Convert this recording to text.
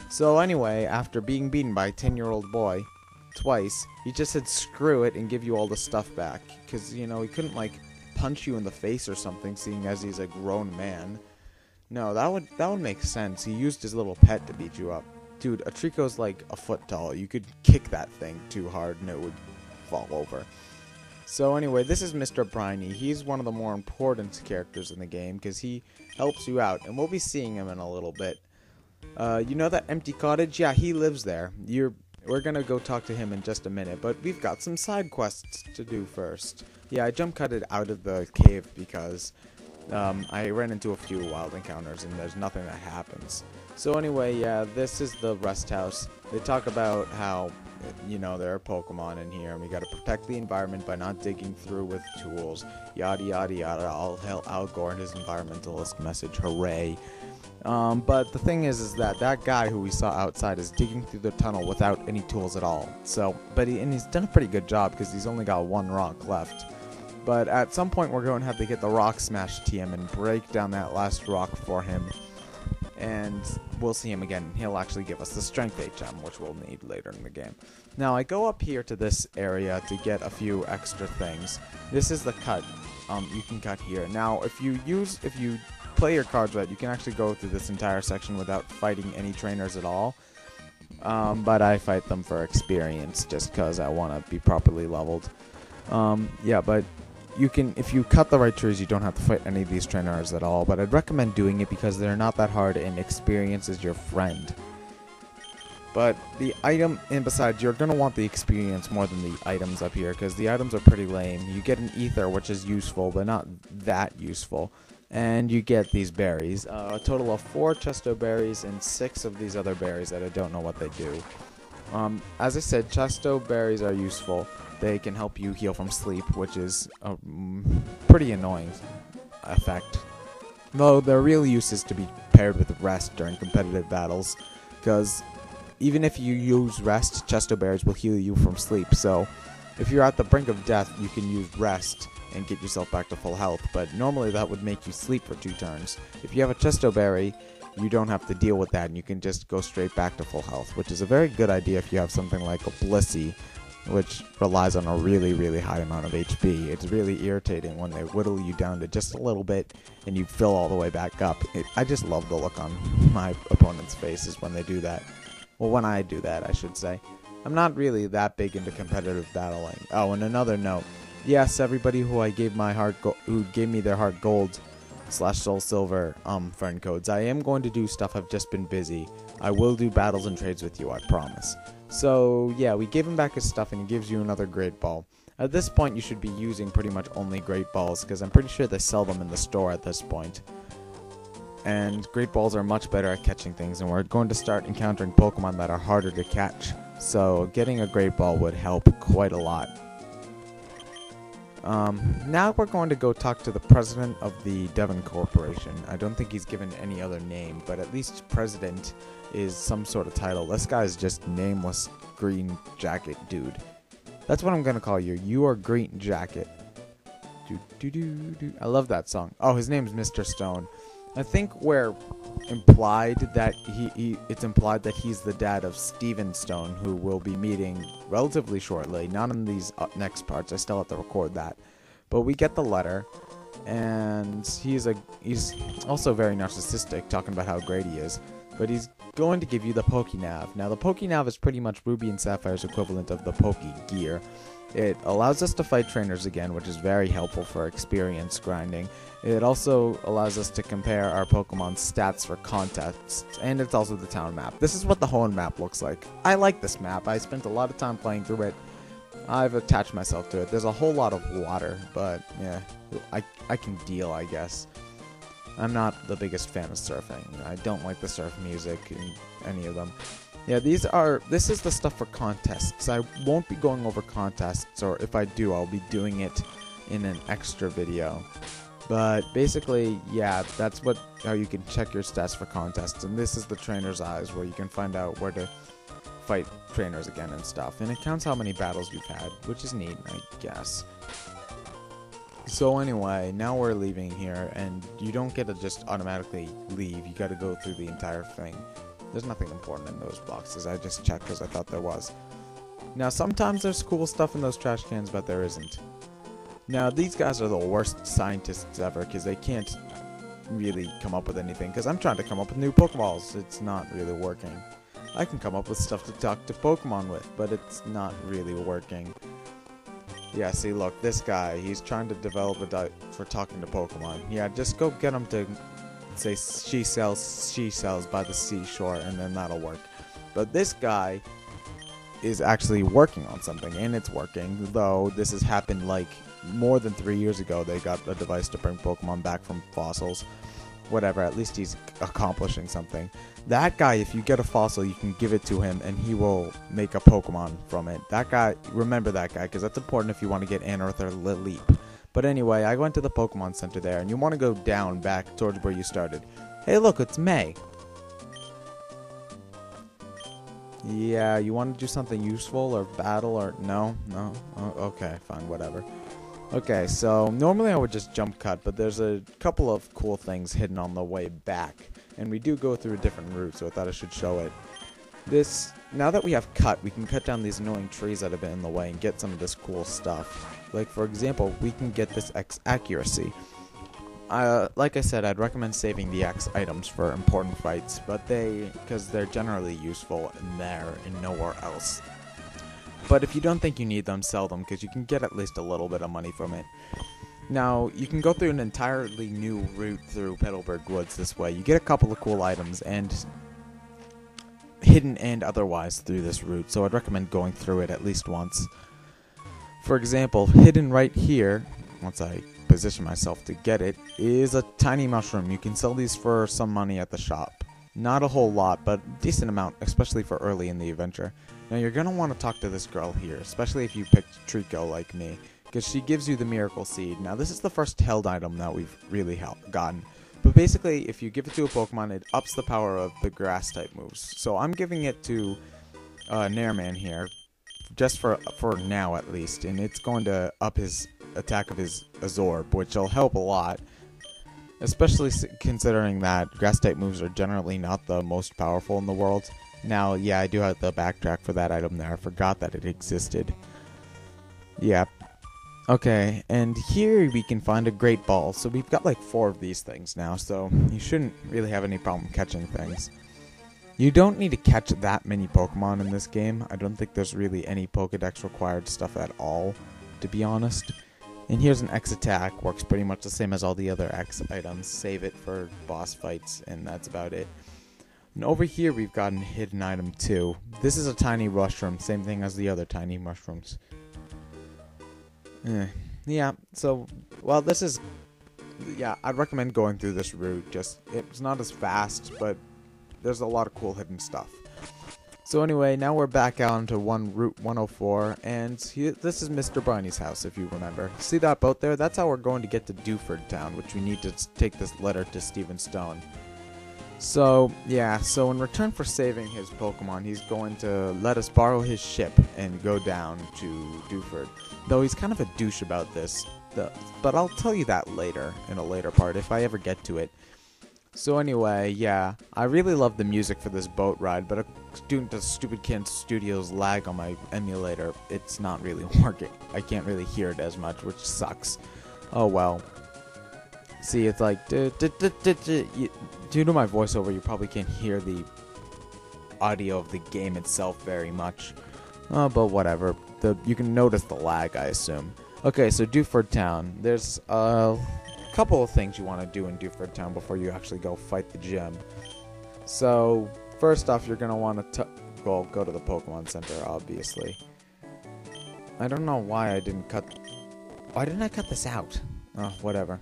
So anyway, after being beaten by a 10-year-old boy twice, he just said screw it and give you all the stuff back. Because, you know, he couldn't, like, punch you in the face or something, seeing as he's a grown man. No, that would make sense. He used his little pet to beat you up. Dude, a Trico's like a foot tall. You could kick that thing too hard and it would fall over. So anyway, this is Mr. Briny. He's one of the more important characters in the game because he helps you out. And we'll be seeing him in a little bit. You know that empty cottage? Yeah, he lives there. We're gonna go talk to him in just a minute, but we've got some side quests to do first. Yeah, I jump cutted out of the cave because I ran into a few wild encounters and there's nothing that happens. So anyway, yeah, this is the rest house. They talk about how, you know, there are Pokemon in here and we gotta protect the environment by not digging through with tools. Yada yada yada, all hail Al Gore and his environmentalist message, hooray. But the thing is that guy who we saw outside is digging through the tunnel without any tools at all. So, and he's done a pretty good job because he's only got one rock left. But at some point we're going to have to get the rock smash TM and break down that last rock for him. And we'll see him again. He'll actually give us the strength HM, which we'll need later in the game. Now I go up here to this area to get a few extra things. This is the cut. You can cut here. Now if you play your cards right, you can actually go through this entire section without fighting any trainers at all. But I fight them for experience just because I want to be properly leveled. Yeah, but you can, if you cut the right trees, you don't have to fight any of these trainers at all. But I'd recommend doing it because they're not that hard and experience is your friend. But the item, and besides, you're going to want the experience more than the items up here because the items are pretty lame. You get an ether, which is useful, but not that useful. And you get these berries, a total of 4 Chesto berries and 6 of these other berries that I don't know what they do. As I said, Chesto berries are useful. They can help you heal from sleep, which is a pretty annoying effect. Though their real use is to be paired with rest during competitive battles, because even if you use rest, Chesto berries will heal you from sleep. So if you're at the brink of death, you can use rest and get yourself back to full health, but normally that would make you sleep for 2 turns. If you have a Chesto berry, you don't have to deal with that and you can just go straight back to full health, which is a very good idea if you have something like a Blissey, which relies on a really, really high amount of HP. It's really irritating when they whittle you down to just a little bit and you fill all the way back up. I just love the look on my opponent's faces when they do that. Well, when I do that, I should say. I'm not really that big into competitive battling. Oh, and another note. Yes, everybody who gave me their heart gold / soul silver friend codes. I am going to do stuff. I've just been busy. I will do battles and trades with you, I promise. So yeah, we gave him back his stuff and he gives you another great ball. At this point you should be using pretty much only great balls because I'm pretty sure they sell them in the store at this point. And great balls are much better at catching things, and we're going to start encountering Pokemon that are harder to catch. So getting a great ball would help quite a lot. Now we're going to go talk to the president of the Devon Corporation. I don't think he's given any other name, but at least president is some sort of title. This guy's just nameless green jacket dude. That's what I'm going to call you. You are Green Jacket. I love that song. Oh, his name's Mr. Stone. I think we're implied that it's implied that he's the dad of Steven Stone, who we'll be meeting relatively shortly. Not in these next parts. I still have to record that. But we get the letter, and he's also very narcissistic, talking about how great he is. But he's going to give you the Pokénav. Now, the Pokénav is pretty much Ruby and Sapphire's equivalent of the Poké-Gear. It allows us to fight trainers again, which is very helpful for experience grinding. It also allows us to compare our Pokemon's stats for contests, and it's also the town map. This is what the Hoenn map looks like. I like this map. I spent a lot of time playing through it. I've attached myself to it. There's a whole lot of water, but yeah, I can deal, I guess. I'm not the biggest fan of surfing. I don't like the surf music in any of them. Yeah, this is the stuff for contests. I won't be going over contests, or if I do, I'll be doing it in an extra video. But basically, yeah, that's how you can check your stats for contests. And this is the trainer's eyes, where you can find out where to fight trainers again and stuff. And it counts how many battles you've had, which is neat, I guess. So anyway, now we're leaving here, and you don't get to just automatically leave. You gotta go through the entire thing. There's nothing important in those boxes. I just checked because I thought there was. Now, sometimes there's cool stuff in those trash cans, but there isn't. Now, these guys are the worst scientists ever because they can't really come up with anything. Because I'm trying to come up with new Pokeballs. It's not really working. I can come up with stuff to talk to Pokemon with, but it's not really working. Yeah, see, look, this guy, he's trying to develop a for talking to Pokemon. Yeah, just go get him to say she sells by the seashore, and then that'll work. But this guy is actually working on something, and it's working, though this has happened like more than 3 years ago. They got a device to bring Pokemon back from fossils. Whatever, at least he's accomplishing something. That guy, if you get a fossil, you can give it to him and he will make a Pokemon from it. That guy, remember that guy, because that's important if you want to get Anorth or Leap. But anyway, I went to the Pokemon Center there, and you want to go down back towards where you started. Hey look, it's May. Yeah, you want to do something useful or battle or no? No? Oh, okay, fine, whatever. Okay, so normally I would just jump cut, but there's a couple of cool things hidden on the way back. And we do go through a different route, so I thought I should show it. Now that we have cut, we can cut down these annoying trees that have been in the way and get some of this cool stuff. Like, for example, we can get this X accuracy. Like I said, I'd recommend saving the X items for important fights, but because they're generally useful in there and nowhere else. But if you don't think you need them, sell them, because you can get at least a little bit of money from it. Now, you can go through an entirely new route through Petalburg Woods this way. You get a couple of cool items, and hidden and otherwise through this route, so I'd recommend going through it at least once. For example, hidden right here, once I position myself to get it, is a tiny mushroom. You can sell these for some money at the shop. Not a whole lot, but a decent amount, especially for early in the adventure. Now you're going to want to talk to this girl here, especially if you picked Trico like me, because she gives you the Miracle Seed. Now this is the first held item that we've really gotten. But basically, if you give it to a Pokemon, it ups the power of the grass type moves. So I'm giving it to Nairman here, just for now at least, and it's going to up his attack of his Azorb, which will help a lot. Especially considering that grass type moves are generally not the most powerful in the world. Now, yeah, I do have the backtrack for that item there. I forgot that it existed. Yeah. Okay, and here we can find a Great Ball. So we've got like 4 of these things now, so you shouldn't really have any problem catching things. You don't need to catch that many Pokemon in this game. I don't think there's really any Pokedex required stuff at all, to be honest. And here's an X attack, works pretty much the same as all the other X items. Save it for boss fights, and that's about it. And over here we've got a hidden item too. This is a tiny mushroom, same thing as the other tiny mushrooms. Yeah, so, well, this is, yeah, I'd recommend going through this route. It's not as fast, but there's a lot of cool hidden stuff. So anyway, now we're back out into Route 104, and this is Mr. Briny house, if you remember. See that boat there? That's how we're going to get to Dewford town, which we need to take this letter to Stephen Stone. So, yeah, so in return for saving his Pokemon, he's going to let us borrow his ship and go down to Dewford. Though he's kind of a douche about this, but I'll tell you that later, in a later part, if I ever get to it. So anyway, yeah, I really love the music for this boat ride, but due to Stupid Kid Studios lag on my emulator, it's not really working. I can't really hear it as much, which sucks. Oh well. See, it's like, due to my voiceover, you probably can't hear the audio of the game itself very much. But whatever. You can notice the lag, I assume. Okay, so Dewford Town. There's a couple of things you want to do in Dewford Town before you actually go fight the gym. So, first off, you're going to want to go to the Pokemon Center, obviously. I don't know why I didn't cut... Why didn't I cut this out? Oh, whatever.